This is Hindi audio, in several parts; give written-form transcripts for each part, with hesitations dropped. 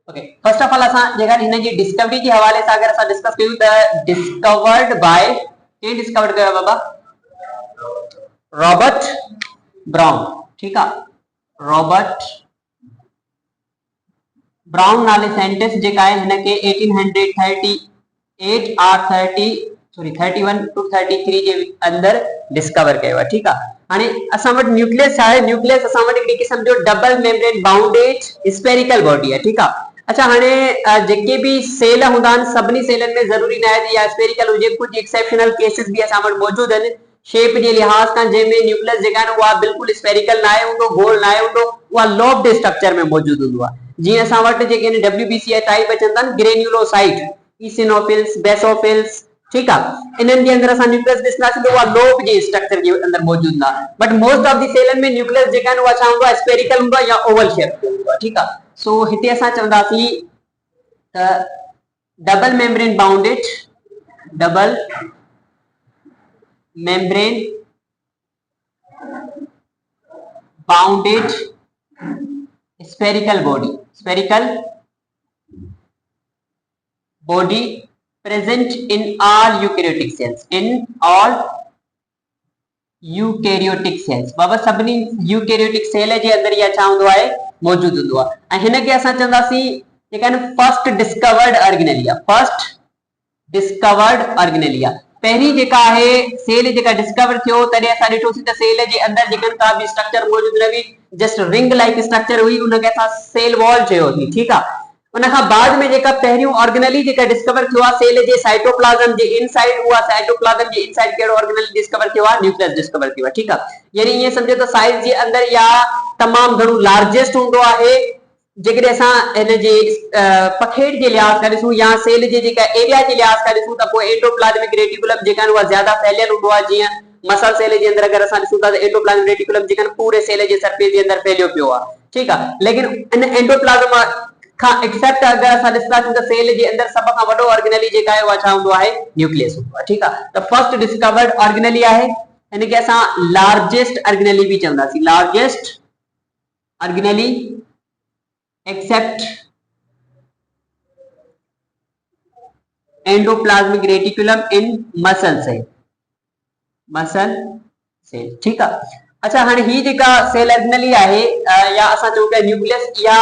ओके, फर्स्ट ऑफ ऑल असां जेका हिन जी डिस्कवरी जे हवाले सां अगर असां डिस्कस कयूं त डिस्कवर्ड बाय के डिस्कवर्ड कयो बाबा रॉबर्ट ब्राउन। ठीक है, रॉबर्ट ब्राउन नाले साइंटिस्ट जेका है हिन के 1838 आर 31 टू 33 जे अंदर डिस्कवर कयो है। ठीक है, हाने असां वट न्यूक्लियस है, न्यूक्लियस असां वट एक किस्म जो double membrane bounded spherical body है। ठीक है, अच्छा हाने जेके भी सेल हुंदा सभनी सेलन में जरूरी ना है या स्फेरिकल हुजे, कुछ एक्सेप्शनल केसेस भी असां वट मौजूद हैं शेप जे लिहाज का जेमे न्यूक्लियस जेका है वो बिल्कुल स्फेरिकल ना है हुंदो, गोल ना है हुंदो, वो लॉब्ड स्ट्रक्चर में मौजूद हुंदो है। जी असां वट जेके डब्ल्यूबीसी टाइप अचन था ग्रेन्युलोसाइट, इसिनोफिल्स, बेसोफिल्स। ठीक है, इनन के अंदर असां न्यूक्लियस ॾिसंदासीं तो वो लोब जे स्ट्रक्चर के अंदर मौजूद ना, but most of the Selan में न्यूक्लियस जेका है वो अच्छा हुंदो स्फेरिकल हुंदो या ओवल शेप हुंदो। ठीक है, सो हिते असां चवंदासीं त double membrane bounded, double membrane bounded spherical body present in all eukaryotic cells, बाबा सभनी यूकैरियोटिक सेल जे अंदर ये छा हुंदो आहे मौजूद हुंदो आहे। ऐं हिन के असां चवंदासीं जेका फर्स्ट डिस्कवर्ड ऑर्गेनेलिया पहली जेका है सेल जेका डिस्कवर थियो तडे असां ॾिठोसीं त सेल जे अंदर जेकन का भी स्ट्रक्चर मौजूद न हुई, जस्ट रिंग लाइक स्ट्रक्चर हुई, उन के असां सेल वॉल चयो थी। ठीक है, उन खां बाद में जेका पहिरियों ऑर्गेनेली जेका डिस्कवर थियो आहे सेल जे साइटोप्लाज्म जे इनसाइड, उहा साइटोप्लाज्म जे इनसाइड केड़ो ऑर्गेनेल डिस्कवर थियो आहे, न्यूक्लियस डिस्कवर थियो आहे। ठीक है, यानी ये समझो तो साइज जे अंदर या तमाम घणो लार्जेस्ट हुंदो आहे जेकॾहिं असां इन जे पखेड़ जे लिहाज खां ॾिसूं या सेल जे जेका एरिया जे लिहाज खां ॾिसूं त पोइ एंडोप्लाज्मिक रेटिकुलम जेका उहा ज्यादा फैलियल हुंदो आहे। जीअं मसल सेल जे अंदर अगर असां ॾिसूं था त एंडोप्लाज्मिक रेटिकुलम जेका पूरे सेल जे सरफेस जे अंदर फैलियो पियो आहे। ठीक है, लेकिन इन एंडोप्लाज्म का एक्सेप्ट अगर असां ॾिसंदासीं त सेल जे अंदर सब खां वॾो ऑर्गेनेली जेका आहे उहा छा हुंदो आहे, न्यूक्लियस हुंदो आहे। ठीक है, त फर्स्ट डिस्कवर्ड ऑर्गेनेली आहे, इन के असां लार्जेस्ट ऑर्गेनेली भी चवंदासीं, largest organelle except endoplasmic reticulum in muscle cell। ठीक है, अच्छा हाणे ही जेका सेल ऑर्गेनेली आहे या असां चऊं कि न्यूक्लियस या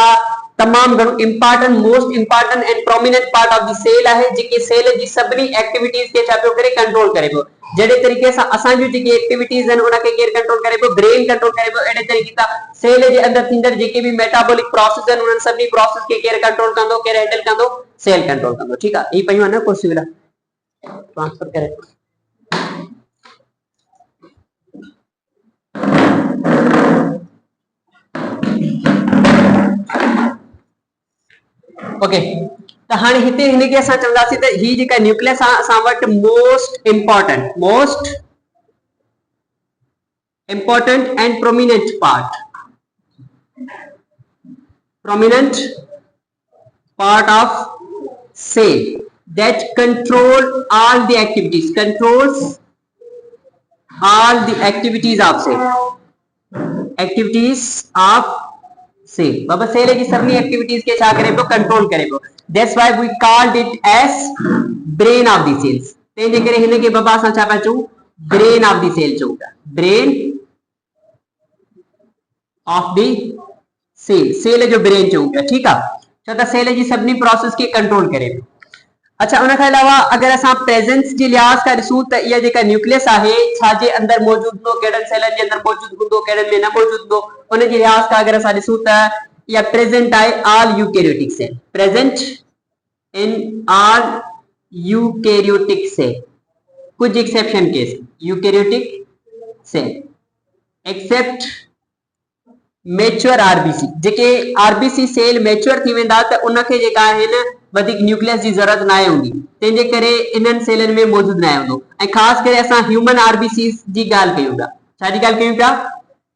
तमाम घणो important, most important and prominent part of the cell आहे जेके सेल जी सभनी एक्टिविटीज के छा पियो करे कंट्रोल करे पियो। जड़े तरीके से असां जो जेके एक्टिविटीज हैं उनके केयर कंट्रोल करे पियो, ब्रेन कंट्रोल करे पियो, एडे तरीके सां सेल जे अंदर थींदड़ जेके भी मेटाबॉलिक प्रोसेस हैं उन सभी प्रोसेस के केयर कंट्रोल कंदो, केयर हैंडल कंदो, सेल कंट्रोल कंदो। ठीक है, ई पइयो न कुर्सी वाला ट्रांसफर करे। ओके, तो हाणे हिते हिन के असां चवंदासीं त ही जेका न्यूक्लियस आहे असां वटि most important and prominent part of cell that controls all the activities of cell। बाबा सेल की सभी एक्टिविटीज के छा करे पियो, कंट्रोल करे पियो। That's why we called it as brain of the cells. ते जे करे हिन के बाबा असां छा पिया चऊं, ब्रेन ऑफ द सेल चऊं था, brain of the cell, cell जो ब्रेन चऊं था। ठीक है, छो त सेल जी सभी प्रोसेस के कंट्रोल करे पियो। अच्छा, उन खां अलावा अगर असां प्रेजेंस जे लिहाज खां ॾिसूं त इहा जेका न्यूक्लियस आहे छा जे अंदर मौजूद हुंदो, कहिड़नि सेलनि जे अंदर मौजूद हुंदो, कहिड़नि में न मौजूद हुंदो, उन जे लिहाज खां अगर असां ॾिसूं त इहा प्रेजेंट आहे all eukaryotic cell, present in all eukaryotic cell, कुछ exception case eukaryotic cell except mature RBC. जेके आरबीसी सेल मैच्योर थी वेंदा त उनखे जेका आहे न वधिक न्यूक्लियस जी जरूरत ना होंदी, तंहिंजे करे इन्हनि सेलन में मौजूद ना हूंदो। ऐं ख़ासि करे असां ह्यूमन आरबीसीस जी ॻाल्हि कयूं था, छाजी ॻाल्हि कयूं था,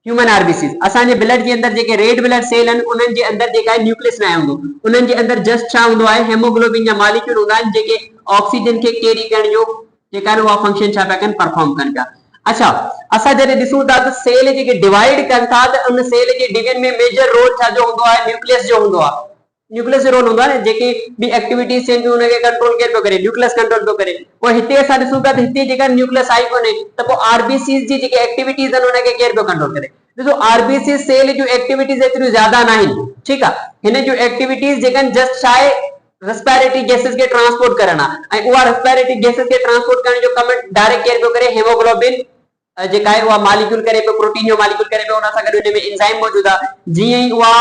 ह्यूमन आरबीसीस। असांजे ब्लड जे अंदर जेके रेड ब्लड सेल आहिनि उन्हनि जे अंदर जेका आहे न्यूक्लियस ना हूंदो, उन्हनि जे अंदर जस्ट छा हूंदो आहे, हेमोग्लोबिन जा मॉलिक्यूल हूंदा आहिनि जेके ऑक्सीजन के कैरी करण जो जेका आहे उहा फंक्शन छा पिया कनि, परफॉर्म कनि पिया। अच्छा, असां जॾहिं ॾिसूं था त सेल जेके डिवाइड कनि था त उन सेल जे डिवीजन में मेजर रोल छा जो हूंदो आहे, न्यूक्लियस जो हूंदो आहे। न्यूक्लियस जो रोल होता है जेके भी एक्टिविटीज चेंज होने के कंट्रोल केयर पे करे न्यूक्लियस कंट्रोल पे करे वो हिते असा ॾिसूं था त हिते जेका न्यूक्लियस आई कोने त पोइ आरबीसी जी जेके एक्टिविटीज आहिनि उनखे केयर पे कंट्रोल करे ॾिसो आरबीसी सेल जूं एक्टिविटीज एतिरियूं ज्यादा न आहिनि ठीकु आहे हिन जूं एक्टिविटीज जेका जस्ट छा आहे रेस्पिरेटरी गैसेस के ट्रांसपोर्ट करण आहे ऐं उहा रेस्पिरेटरी गैसेस के ट्रांसपोर्ट करण जो कम डायरेक्ट केयर पियो करे हेमोग्लोबिन जेका आहे उहा मॉलिक्यूल करे पियो प्रोटीन जो मॉलिक्यूल करे पियो उन सां गॾु उन में एंजाइम मौजूद आहे जीअं ई उहा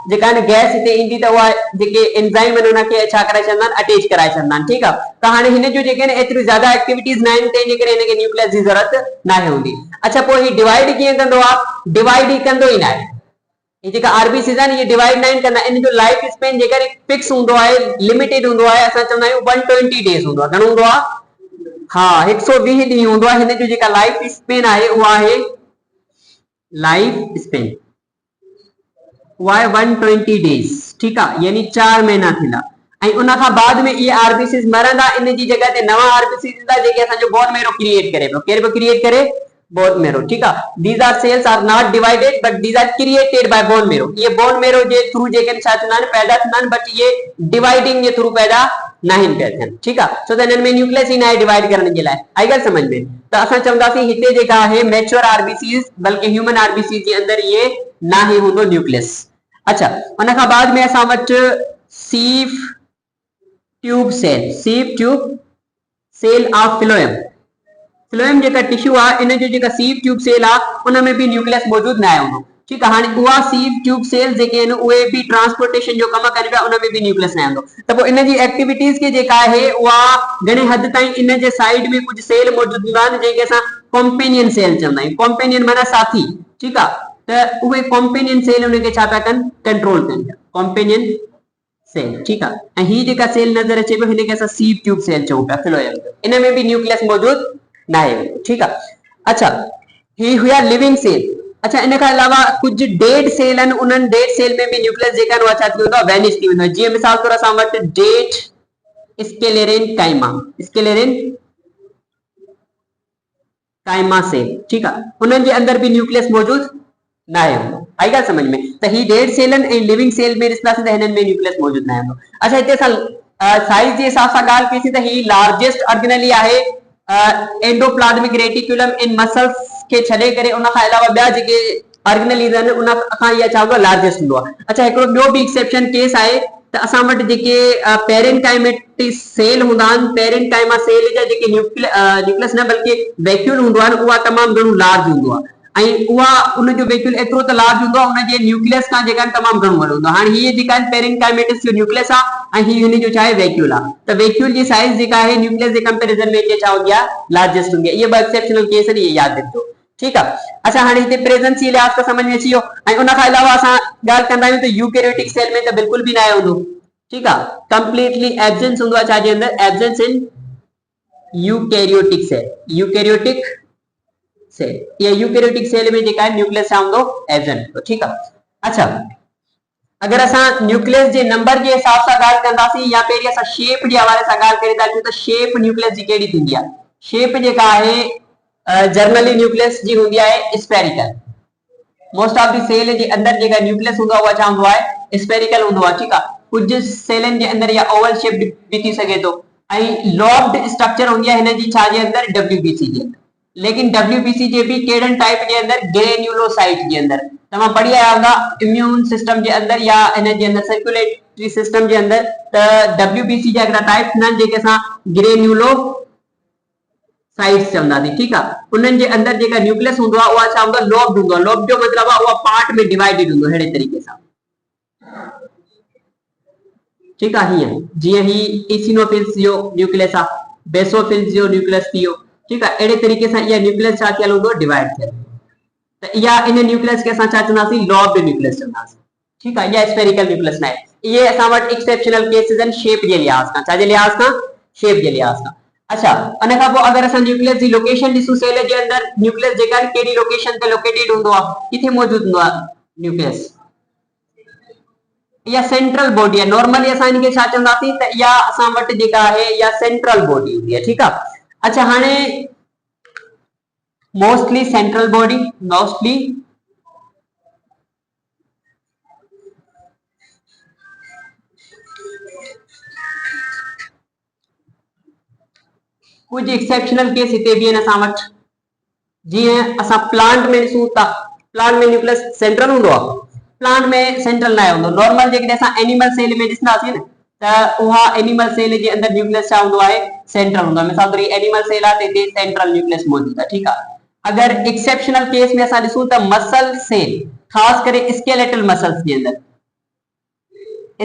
जेका आहे गैस हिते ईंदी त उहा जेके एंजाइम आहिनि उनखे छा कराए छॾंदा आहिनि अटैच कराए छॾंदा आहिनि ठीकु आहे त हाणे हिन जो जेके आहिनि एतिरियूं ज्यादा एक्टिविटीज़ न आहिनि तंहिंजे करे हिनखे न्यूक्लियस जी ज़रूरत नाहे हूंदी अच्छा पोइ हीउ डिवाइड कीअं कंदो आहे डिवाइड ई कंदो ई न आहे ये जेका आरबीसीज आहिनि ये डिवाइड न आहिनि कंदा इन जो लाइफ स्पेन जेका फिक्स हूंदो आहे लिमिटेड हूंदो आहे असां चवंदा आहियूं 120 डेज हूंदो आहे घणो हूंदो आहे हाँ 120 ॾींहं हूंदो आहे हिन जो जेका लाइफ स्पेन आहे उहा आहे लाइफ स्पेन उहा आहे 120 डेज ठीकु आहे यानी 4 महीना थींदा ऐं उन खां बाद में इहे आरबीसीज मरंदा इन जी जॻह ते नवां आरबीसीज ईंदा जेके असांजो बोन मेरो क्रिएट करे पियो केरु पियो क्रिएट करे बोन मेरो ठीक है these are cells are not divided but these are created by bone marrow ये बोन मेरो जे थ्रू जेके छा थींदा आहिनि पैदा थींदा आहिनि बट ये डिवाइडिंग जे थ्रू पैदा नाहिनि पिया थियनि ठीकु आहे छो त हिननि में न्यूक्लियस ई न आहे डिवाइड करण जे लाइ आई ॻाल्हि समझ में त असां चवंदासीं हिते जेका आहे मैच्योर आरबीसीज बल्कि ह्यूमन आरबीसीज जे अंदर ये ना ही हूंदो न्यूक्लियस अच्छा उन खां बाद में असां वटि सीफ ट्यूब सेल ऑफ फ्लोएम जेका टिश्यू आहे इन जो जेका सीव ट्यूब सेल आहे उन में भी न्यूक्लियस मौजूद न आहे हूंदो ठीक है हाणे उहा सीव ट्यूब सेल जेके आहिनि उहे भी ट्रांसपोर्टेशन जो कम कनि पिया उन में भी न्यूक्लियस न हूंदो त पोइ इन जी एक्टिविटीज़ खे जेका आहे उहा घणे हद ताईं इन जे साइड में कुछ सेल मौजूद हूंदा आहिनि जंहिंखे असां कॉम्पेनियन सेल चवंदा आहियूं कॉम्पेनियन माना साथी ठीक आहे त उहे कॉम्पेनियन सेल उनखे छा पिया कनि कंट्रोल कनि पिया कॉम्पेनियन सेल ठीक है ऐं ही जेका सेल नज़र अचे पियो हिनखे असां सीव ट्यूब सेल चऊं पिया फ्लोएम इन में भी न्यूक्लियस मौजूद नाहे ठीक है अच्छा ही हुआ लिविंग सेल अच्छा इन खां अलावा कुछ डेड सेल आहिनि उन्हनि डेड सेल में भी न्यूक्लियस जेका आहिनि उहा छा थी वेंदो आहे वैनिश थी वेंदो आहे जीअं मिसाल तौर असां वटि डेड स्केलेरेन काइमा सेल ठीक है उन्हनि जे अंदर भी न्यूक्लियस मौजूद न आहे आई ॻाल्हि समझ में त ही डेड सेल आहिनि ऐं लिविंग सेल में ॾिसंदासीं त हिननि में न्यूक्लियस मौजूद न आहे अच्छा हिते असां साइज जे हिसाब सां ॻाल्हि कईसीं त ही लार्जेस्ट ऑर्गेनेली आहे एंडोप्लाज्मिक रेटिकुलम इन मसल्स के छॾे करे उन खां अलावा ॿिया जेके ऑर्गेनेलीज़ आहिनि उन खां इहा छा हूंदो आहे लार्जेस्ट हूंदो आहे अच्छा हिकिड़ो ॿियो बि एक्सेप्शन केस आहे त असां वटि जेके पेरेनकाइमेटिक सेल हूंदा आहिनि पेरेनकाइमा सेल जा जेके न्यूक्लियस न बल्कि वैक्यूल हूंदो आहे उहा तमामु घणो लार्ज हूंदो आहे ऐं उहा उन जो वैक्यूल एतिरो त लार्ज हूंदो आहे उन जे न्यूक्लियस खां जेका तमामु घणो वॾो हूंदो आहे हाणे हीअ जेका पेरेनकाइमेटिस जो न्यूक्लियस आहे ऐं हीअ हिन जो छा आहे वैक्यूल आहे त वैक्यूल जी साइज जेका आहे न्यूक्लियस जे कंपैरिजन में छा हूंदी आहे लार्जेस्ट हूंदी आहे इहे ॿ एक्सेप्शनल केस आहिनि इहे यादि रखिजो ठीक आहे अच्छा हाणे हिते प्रेजेंस जी लिहाज़ खां समझ में अची वियो ऐं उन खां अलावा असां ॻाल्हि कंदा आहियूं त यूकैरियोटिक सेल में त बिल्कुल बि न आहे हूंदो ठीक आहे कंप्लीटली एब्सेंस हूंदो आहे छा जे अंदर एब्सेंस इन यूकैरियोटिक सेल या यूकैरियोटिक सेल में जेका न्यूक्लियस छा हूंदो एब्सेंट ठीक आहे अच्छा अगर असां न्यूक्लियस जे नंबर जे हिसाब सां ॻाल्हि कंदासीं या पहिरीं असां शेप जे हवाले सां ॻाल्हि करे था अचूं त शेप न्यूक्लियस जी कहिड़ी थींदी आहे शेप जेका आहे जनरली न्यूक्लियस जी हूंदी आहे spherical most of the cell जे अंदर जेका न्यूक्लियस हूंदो आहे उहा छा हूंदो आहे स्फेरिकल हूंदो आहे ठीक आहे कुछ सेलन जे अंदर या ओवल शेप भी थी सघे थो ऐं लॉब्ड स्ट्रक्चर हूंदी आहे हिन जी छा जे अंदर डब्ल्यूबीसी जे अंदर लेकिन डब्ल्यूबीसी जे भी केड़न टाइप जे अंदर ग्रेन्युलोसाइट जे अंदर तमाम पढ़ी आया हूंदा इम्यून सिस्टम जे अंदर या इन जे अंदर सर्कुलेटरी सिस्टम जे अंदर त डब्ल्यूबीसी जा हिकिड़ा टाइप थींदा आहिनि जेके असां ग्रेन्युलोसाइट्स चवंदासीं ठीक आहे उन्हनि जे अंदर जेका न्यूक्लियस हूंदो आहे उहा छा हूंदो आहे लॉब्ड हूंदो आहे लॉब्ड जो मतिलबु आहे उहा पार्ट में डिवाइडेड हूंदो अहिड़े तरीक़े सां ठीक आहे हीअं जीअं ही इसिनोफिल्स जो न्यूक्लियस आहे बेसोफिल्स जो न्यूक्लियस थी वियो ठीक है अड़े तरीके से ये न्यूक्लियस छा थियल हूंदो डिवाइड थियल त इहा इन न्यूक्लियस के असां छा चवंदासीं लॉब्ड न्यूक्लियस चवंदासीं ठीक है या स्फेरिकल न्यूक्लियस न आहे इहे असां वटि एक्सेप्शनल केसेस आहिनि शेप जे लिहाज़ खां छा जे लिहाज़ खां शेप जे लिहाज़ खां अच्छा उन खां पोइ अगर असां न्यूक्लियस जी लोकेशन ॾिसूं सेल जे अंदर न्यूक्लियस जेका कहिड़ी लोकेशन ते लोकेटेड हूंदो आहे किथे मौजूद हूंदो आहे न्यूक्लियस या सेंट्रल बॉडी है नॉर्मली असां इनके छा चवंदासीं त इहा असां वटि जेका आहे या सेंट्रल बॉडी हूंदी आहे ठीक आहे अच्छा हाणे मोस्टली सेंट्रल बॉडी कुछ एक्सेप्शनल केस हिते भी आहिनि असां वटि, जीअं असां प्लांट में ॾिसूं था, प्लांट में न्यूक्लियस सेंट्रल हूंदो आहे, प्लांट में सेंट्रल न हूंदो। नॉर्मल जेकॾहिं असां एनिमल सेल में ॾिसंदासीं न त उहा एनिमल सेल जे अंदरि न्यूक्लियस छा हूंदो आहे, सेंट्रल हूंदो आहे। मिसाल तौर एनिमल सेल आहे त हिते सेंट्रल न्यूक्लियस मौजूदु आहे, ठीकु आहे। अगरि एक्सेप्शनल केस में असां ॾिसूं त मसल सेल, ख़ासि करे स्केलेटल मसल्स जे अंदरि,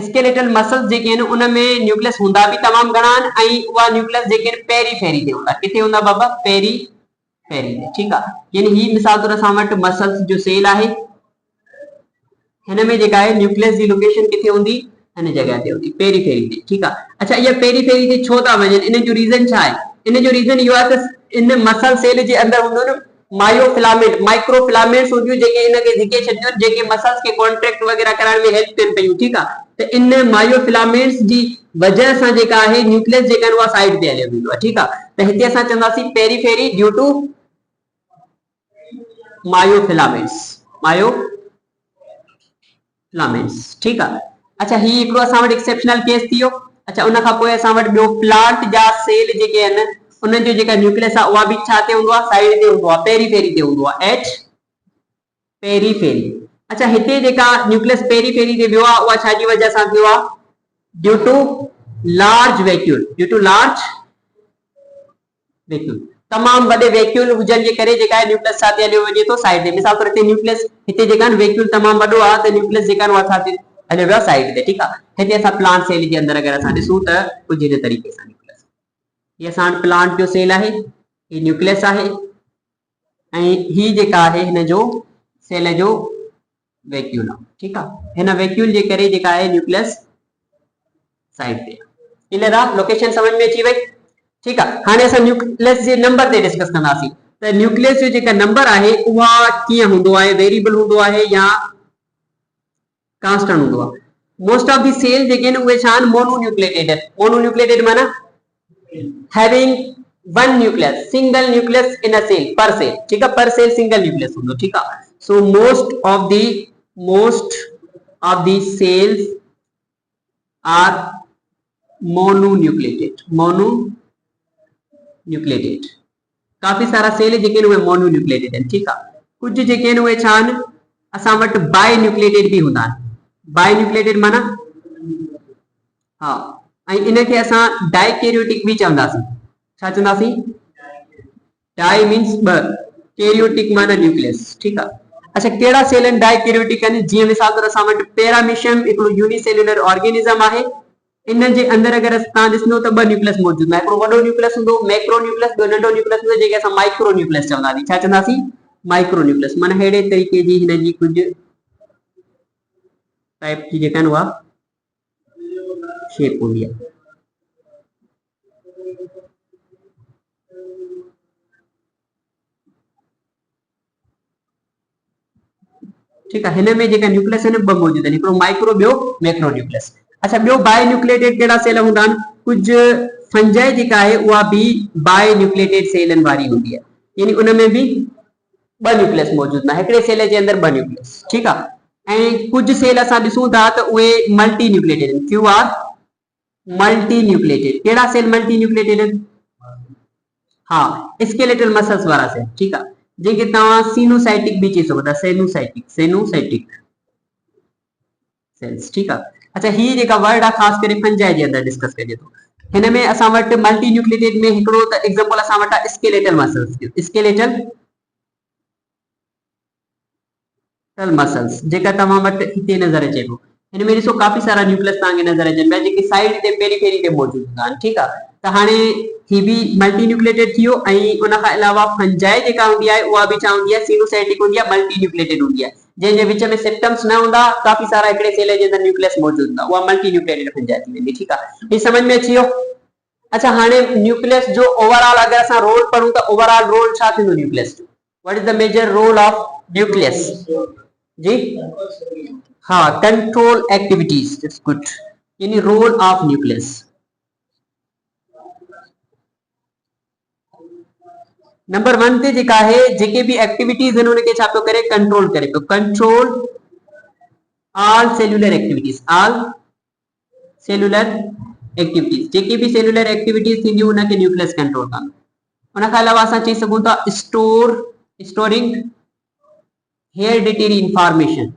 स्केलेटल मसल्स जेके आहिनि उन में न्यूक्लियस हूंदा बि तमामु घणा आहिनि ऐं उहा न्यूक्लियस जेके आहिनि पेरीफेरी ते हूंदा। किथे हूंदा बाबा? पेरीफेरी ते, ठीकु आहे। यानी ही मिसाल तौर असां वटि मसल्स जो सेल आहे, हिन में जेका आहे न्यूक्लियस जी लोकेशन किथे हूंदी? हिन जगह ते हूंदी, पेरीफेरी ते, ठीकु आहे। अच्छा, इहा पेरीफेरी ते छो था वञनि? इन जो रीज़न छा आहे? इन जो रीज़न इहो आहे त इन मसल सेल जे अंदरि हूंदो न मायोफिलामेंट, माइक्रोफिलामेंट्स हूंदियूं जेके इनखे धिके छॾंदियूं आहिनि, जेके मसल्स खे कॉन्ट्रैक्ट वग़ैरह कराइण में हेल्प कनि पियूं, ठीकु आहे। त इन मायोफिलामेंट्स जी वजह सां जेका आहे न्यूक्लियस जेका आहिनि उहा साइड ते हलियो वेंदो आहे, ठीकु आहे। त हिते असां चवंदासीं पेरीफेरी ड्यू टू मायोफिलामेंट्स, ठीकु आहे। अच्छा, ही हिकिड़ो असां वटि एक्सेप्शनल केस थी वियो। अच्छा, उन खां पोइ असां वटि ॿियो प्लांट जा सेल जेके आहिनि उन्हनि जो जेका न्यूक्लियस आहे उहा बि छा ते हूंदो आहे? साइड ते हूंदो आहे, पेरीफेरी ते हूंदो आहे, एट पेरीफेरी। अच्छा, हिते जेका न्यूक्लियस पेरीफेरी ते वियो आहे उहा छाजी वजह सां थियो आहे? ड्यू टू लार्ज वैक्यूल, तमाम वॾे वैक्यूल हुजण जे करे जेका आहे न्यूक्लियस छा ते हलियो वञे थो? साइड ते। मिसाल तौर ते न्यूक्लियस हिते जेका वैक्यूल तमाम वॾो आहे त न्यूक्लियस जेका आहे छा ते हलियो वियो आहे? साइड ते, ठीकु आहे। हिते असां प्लांट सेल जे अंदरि अगरि असां ॾिसूं त कुझु हिन तरीक़े सां न्यूक्लियस, ये असां प्लांट जो सेल आहे, ये न्यूक्लियस आहे ऐं ही जेका आहे हिन जो सेल जो वैक्यूल आहे, ठीकु आहे। हिन वैक्यूल जे करे जेका आहे न्यूक्लियस साइड ते। क्लियर आहे? लोकेशन समझ में अची वई, ठीकु आहे। हाणे असां न्यूक्लियस जे नंबर ते डिस्कस कंदासीं त न्यूक्लियस जो जेका नंबर आहे उहा कीअं हूंदो आहे? वेरिएबल हूंदो आहे या कांस्टेंट हूंदो आहे? मोस्ट ऑफ दी सेल जेके आहिनि उहे छा आहिनि? मोनोन्यूक्लिएटेड आहिनि। मोनोन्यूक्लिएटेड माना having one nucleus, single nucleus in a cell, per cell, ठीक है। पर सेल सिंगल न्यूक्लियस हूंदो, ठीक है। So most of the cells are mononucleated, काफी सारा सेल जेके आहिनि उहे मोनोन्यूक्लिएटेड आहिनि, ठीक है। कुछ जेके आहिनि उहे छा आहिनि? असां वटि बाय न्यूक्लिएटेड भी हुंदा आहिनि। बाय न्यूक्लिएटेड माना हाँ, ऐं इनखे असां डाइकैरियोटिक भी चवंदासीं। छा चवंदासीं? डाई मीन्स ॿ, कैरियोटिक माना न्यूक्लियस, ठीक है। अच्छा, कहिड़ा सेल आहिनि डाइकैरियोटिक आहिनि? जीअं मिसाल तौर असां वटि पैरामीशियम हिकिड़ो यूनिसेल्युलर ऑर्गेनिज्म आहे। इन जे अंदरि अगरि तव्हां ॾिसंदो त ॿ न्यूक्लियस मौजूदु आहे। हिकिड़ो वॾो न्यूक्लियस हूंदो मैक्रो न्यूक्लियस, ॿियो नंढो न्यूक्लियस हूंदो जेके असां माइक्रो न्यूक्लियस चवंदासीं। छा चवंदासीं? Micro nucleus. माना अहिड़े तरीक़े जी हिन जी कुझु टाइप जी जेका आहिनि उहा शेप हूंदी आहे। ठीक है। हिन में जेका न्यूक्लियस आहिनि ॿ मौजूदु आहिनि, हिकिड़ो माइक्रो, ॿियो मैक्रो न्यूक्लियस। अच्छा, ॿियो बाय न्यूक्लिएटेड कहिड़ा सेल हूंदा आहिनि? कुझु फंजाई जेका आहे उहा बि बाय न्यूक्लिएटेड सेलनि वारी हूंदी आहे, यानी उन में बि ॿ न्यूक्लियस मौजूदु न, हिकिड़े सेल जे अंदरि ॿ न्यूक्लियस, ठीक आहे। ऐं कुझु सेल असां ॾिसूं था त उहे मल्टी न्यूक्लिएटेड आहिनि। Few are multinucleated. कहिड़ा सेल मल्टी न्यूक्लिएटेड आहिनि? हाँ, स्केलेटल मसल्स वारा सेल, ठीक है। जेके तव्हां सिनोसाइटिक भी चई सघो था, सेनोसाइटिक सेल्स, ठीक है। अच्छा, ही जेका वर्ड आहे ख़ासि करे फंजाई जे अंदरि डिस्कस कजे थो। हिन में असां वटि मल्टी न्यूक्लिएटेड में हिकिड़ो त एग्जांपल असां वटि आहे स्केलेटल मसल्स जो, स्केलेटल मसल्स जेका तव्हां वटि हिते नज़र अचे थो। हिन में ॾिसो काफ़ी सारा न्यूक्लियस तव्हांखे नज़र अचनि पिया जेके साइड ते पेरीफेरी ते मौजूदु हूंदा आहिनि, ठीक आहे। त हाणे ही बि मल्टी न्यूक्लिएटेड थी वियो ऐं उन खां अलावा फंजाई जेका हूंदी आहे उहा बि छा हूंदी आहे? सिनोसाइटिक हूंदी आहे, मल्टी न्यूक्लिएटेड हूंदी आहे। जंहिंजे विच में सिस्टम्स न हूंदा, काफ़ी सारा हिकिड़े सेल जे अंदरि न्यूक्लियस मौजूदु हूंदा, उहा मल्टी न्यूक्लिएटेड फंजाई थी वेंदी, ठीक आहे। ही समझ में अची वियो? अच्छा, हाणे न्यूक्लियस जो ओवरऑल अगरि असां रोल पढ़ूं त ओवरऑल रोल छा थींदो न्यूक्लियस जो? What is the major role of nucleus? जी हाँ, कंट्रोल एक्टिविटीज, इट्स गुड, यानी रोल ऑफ न्यूक्लियस। नंबर 1 ते जेका है जेके भी एक्टिविटीज आहिनि उनखे छा पियो करे? कंट्रोल करे पियो। कंट्रोल ऑल सेल्युलर एक्टिविटीज, जेके भी सेल्युलर एक्टिविटीज थींदियूं उनखे न्यूक्लियस कंट्रोल कंदो। उन खां अलावा असां चई सघूं था स्टोरिंग हेरिडिटरी इंफॉर्मेशन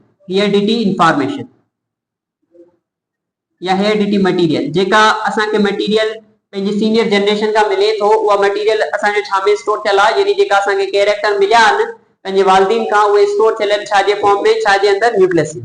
या हेरिडिटी मटीरियल, जेका असांखे मटीरियल पंहिंजी सीनियर जनरेशन खां मिले थो, उहा मटीरियल असांजो छा में स्टोर थियल आहे, यानी जेका असांखे कैरेक्टर मिलिया आहिनि पंहिंजे वालिदीन खां, उहे स्टोर थियल आहिनि छा जे फॉर्म में, छा जे अंदरि, न्यूक्लियस में।